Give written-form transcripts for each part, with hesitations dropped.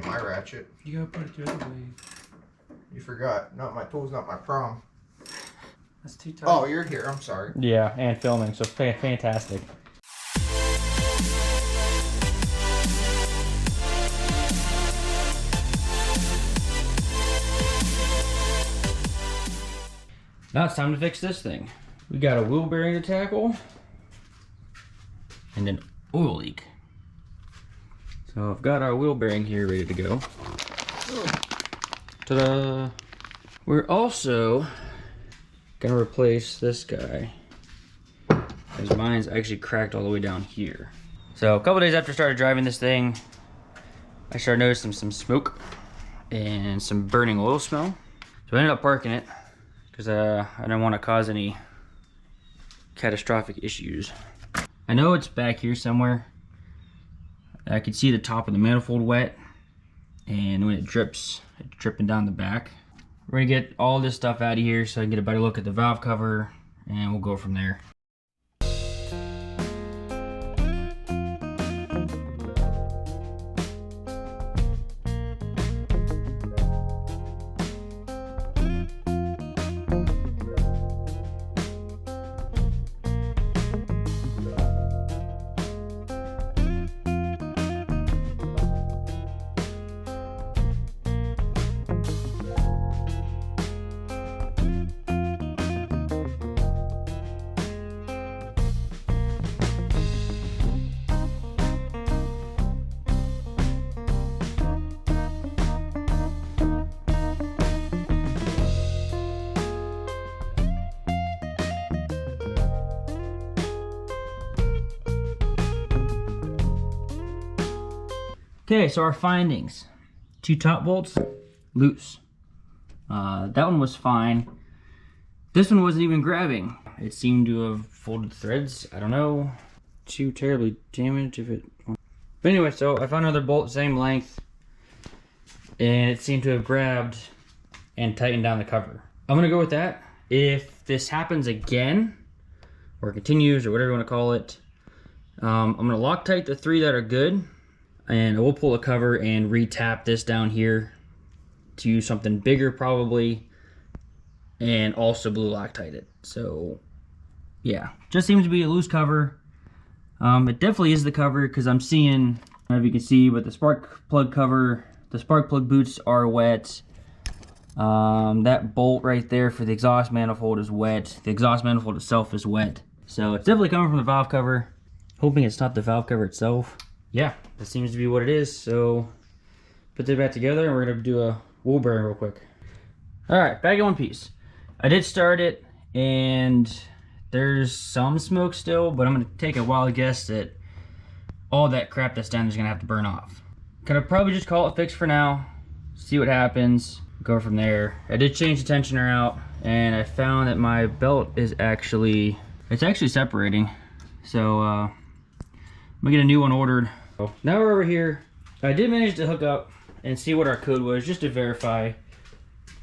ain't my ratchet. You gotta put it the other way. You forgot. Not my tools, not my prom. That's too tight. Oh, you're here. I'm sorry. Yeah, and filming, so fantastic. Now it's time to fix this thing. We got a wheel bearing to tackle and an oil leak. So I've got our wheel bearing here ready to go. Ta-da! We're also gonna replace this guy, because mine's actually cracked all the way down here. So a couple days after I started driving this thing, I started noticing some smoke and some burning oil smell. So I ended up parking it because I didn't want to cause any catastrophic issues. I know it's back here somewhere. I can see the top of the manifold wet, and when it drips, it's dripping down the back. We're gonna get all this stuff out of here so I can get a better look at the valve cover, and we'll go from there. Okay, so our findings. 2 top bolts, loose. That one was fine. This one wasn't even grabbing. It seemed to have folded threads. I don't know. Too terribly damaged if it... But anyway, so I found another bolt, same length. And it seemed to have grabbed and tightened down the cover. I'm gonna go with that. If this happens again, or continues, or whatever you wanna call it, I'm gonna Loctite the 3 that are good. And I will pull the cover and re-tap this down here to use something bigger probably, and also blue Loctite it. So yeah, just seems to be a loose cover. It definitely is the cover, because I'm seeing, I don't know if you can see, but the spark plug cover, the spark plug boots are wet. That bolt right there for the exhaust manifold is wet. The exhaust manifold itself is wet. So it's definitely coming from the valve cover. Hoping it's not the valve cover itself. Yeah, that seems to be what it is. So put that back together and we're gonna do a wheel bearing real quick. All right, back in one piece. I did start it and there's some smoke still, but I'm gonna take a wild guess that all that crap that's down there's gonna have to burn off. Gonna probably just call it fixed for now, see what happens, go from there. I did change the tensioner out and I found that my belt is actually, it's actually separating. So I'm gonna get a new one ordered. Now we're over here. I did manage to hook up and see what our code was just to verify.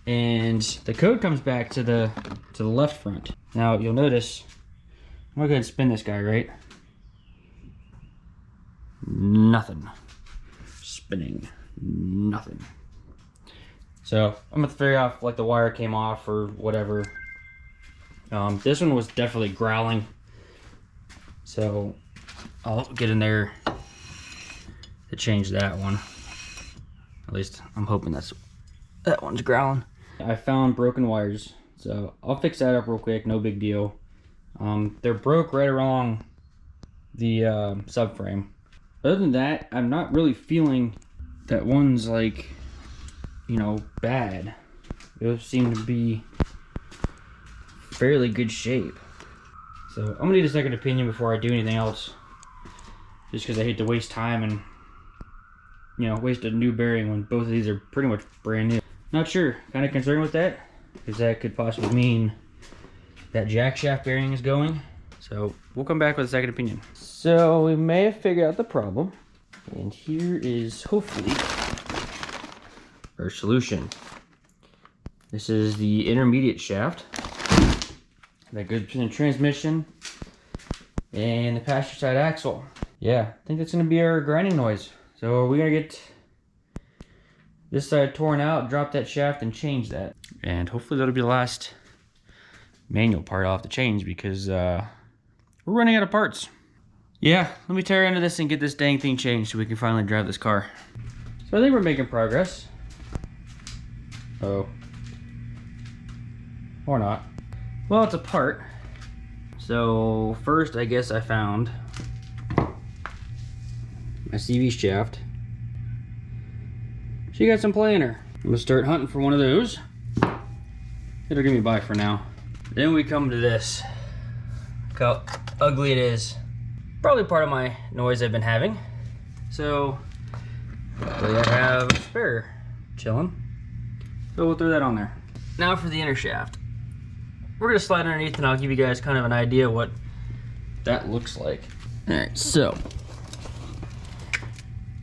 And the code comes back to the left front. Now you'll notice, I'm gonna go ahead and spin this guy, right? Nothing. Spinning. Nothing. So I'm gonna figure out if like the wire came off or whatever. This one was definitely growling. So I'll get in there to change that one. At least I'm hoping that one's growling. I found broken wires, so I'll fix that up real quick, no big deal. They're broke right along the subframe. Other than that, I'm not really feeling that one's like, you know, bad. Those seem to be fairly good shape. So I'm gonna need a second opinion before I do anything else. Just because I hate to waste time and, you know, waste a new bearing when both of these are pretty much brand new. Not sure, kind of concerned with that, because that could possibly mean that jack shaft bearing is going. So we'll come back with a second opinion. So we may have figured out the problem, and here is hopefully our solution. This is the intermediate shaft that goes between the transmission and the passenger side axle. Yeah, I think that's gonna be our grinding noise. So we're gonna get this side torn out, drop that shaft and change that. And hopefully that'll be the last manual part I'll have to change because we're running out of parts. Yeah, let me tear into this and get this dang thing changed so we can finally drive this car. So I think we're making progress. Oh. Or not. Well, it's a part. So first I guess I found my CV shaft. She got some play in her. I'm gonna start hunting for one of those. It'll get me by for now. Then we come to this. Look how ugly it is. Probably part of my noise I've been having. So, I have a spare chilling. So we'll throw that on there. Now for the inner shaft. We're gonna slide underneath and I'll give you guys kind of an idea what that looks like. All right, so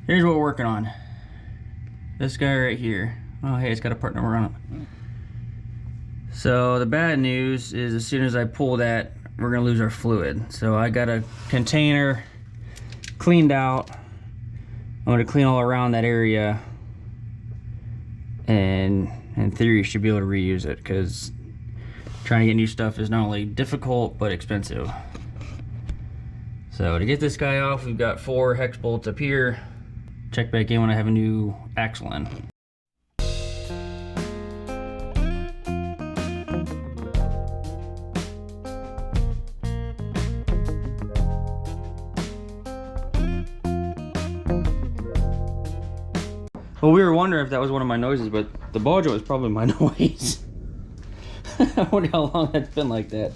here's what we're working on. This guy right here. Oh, hey, it's got a part number on it. So the bad news is as soon as I pull that, we're gonna lose our fluid. So I got a container cleaned out. I'm gonna clean all around that area, and in theory, you should be able to reuse it because trying to get new stuff is not only difficult but expensive. So to get this guy off, we've got 4 hex bolts up here. Check back in when I have a new axle in. Well, we were wondering if that was one of my noises, but the ball joint was probably my noise. I wonder how long that's been like that.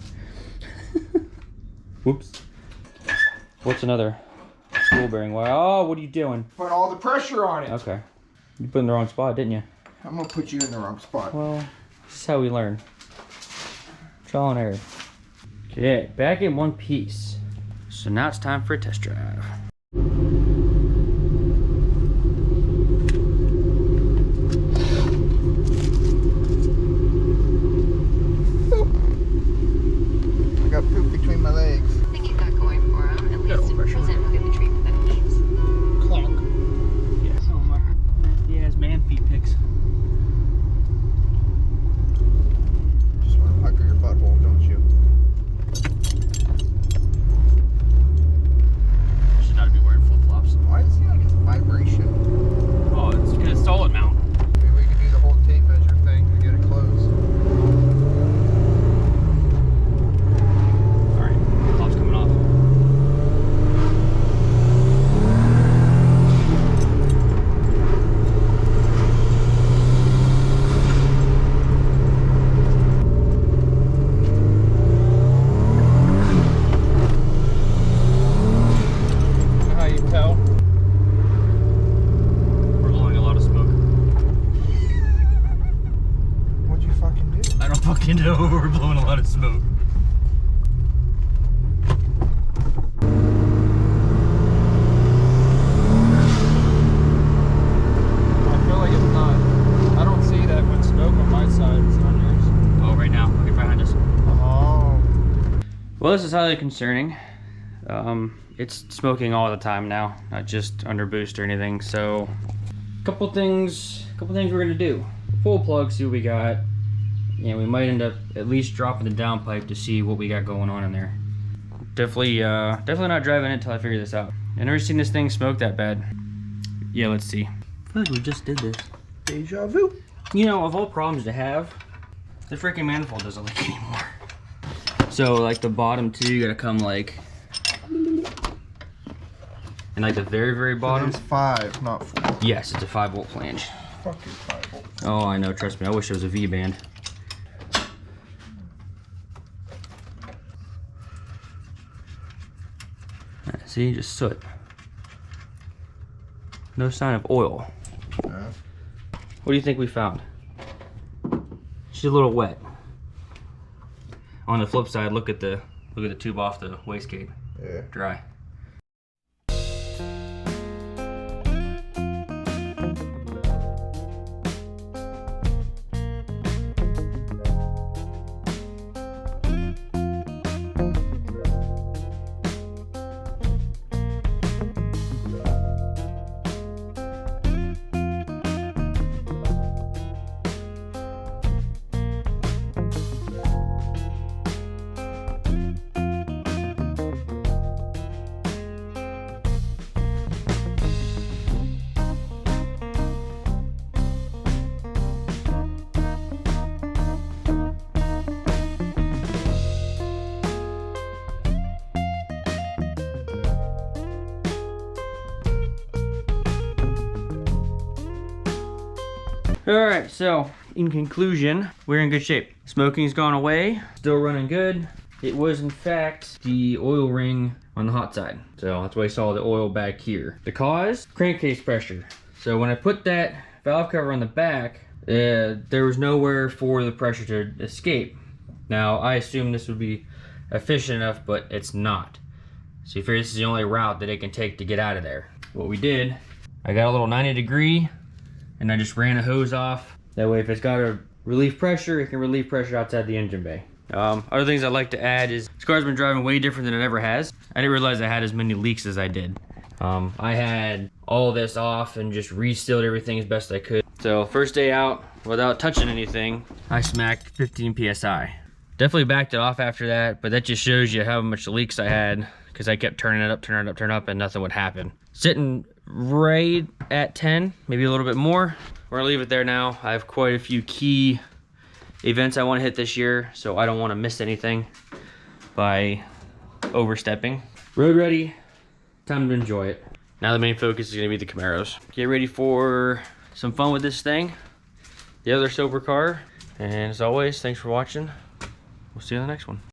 Whoops. What's another spool bearing wire? Oh, what are you doing? Put all the pressure on it. Okay. You put it in the wrong spot, didn't you? I'm gonna put you in the wrong spot. Well, this is how we learn. Trial and error. Okay, back in one piece. So now it's time for a test drive. I got poop between my legs. I think you got going for him. At least present will get the treatment that he needs. Clunk. Yeah, so my nasty ass man feet pics. Just want to pucker your butthole, don't you? Should not be wearing flip flops. Why does he like a vibration? Oh, it's because it's solid mount. Maybe we can do the whole tape measure thing to get it closed. All right, flop's coming off. How you tell? We're blowing a lot of smoke. What'd you fucking do? I don't fucking know. We're blowing a lot of smoke. I feel like it's not. I don't see that much smoke on my side. It's on yours. Oh, right now. Okay, behind us. Oh. Well, this is highly concerning. It's smoking all the time now, not just under boost or anything. So, couple things we're gonna do. Full plug, see what we got. Yeah, we might end up at least dropping the downpipe to see what we got going on in there. Definitely not driving it until I figure this out. I've never seen this thing smoke that bad. Yeah, let's see. I feel like we just did this. Deja vu. You know, of all problems to have, the freaking manifold doesn't leak anymore. So, like the bottom two, you gotta come like, and like the very, very bottom. It's 5, not 4. Yes, it's a 5-volt flange. Fuck your 5 volt. Oh, I know, trust me, I wish it was a V-band. See, just soot. No sign of oil. What do you think we found? She's a little wet. On the flip side, look at the tube off the wastegate. Yeah. Dry. All right, so in conclusion, we're in good shape. Smoking's gone away, still running good. It was in fact the oil ring on the hot side. So that's why you saw the oil back here. The cause, crankcase pressure. So when I put that valve cover on the back, there was nowhere for the pressure to escape. Now I assume this would be efficient enough, but it's not. So you figure this is the only route that it can take to get out of there. What we did, I got a little 90-degree and I just ran a hose off. That way if it's got a relief pressure, it can relieve pressure outside the engine bay. Other things I'd like to add is this car's been driving way different than it ever has. I didn't realize I had as many leaks as I did. I had all this off and just re-sealed everything as best I could. So first day out, without touching anything, I smacked 15 PSI. Definitely backed it off after that, but that just shows you how much leaks I had because I kept turning it up, turning it up, and nothing would happen. Sitting right at 10, maybe a little bit more. We're gonna leave it there now. I have quite a few key events I want to hit this year, so I don't want to miss anything by overstepping. Road ready, time to enjoy it. Now the main focus is going to be the Camaros. Get ready for some fun with this thing, the other sober car, and as always, thanks for watching. We'll see you in the next one.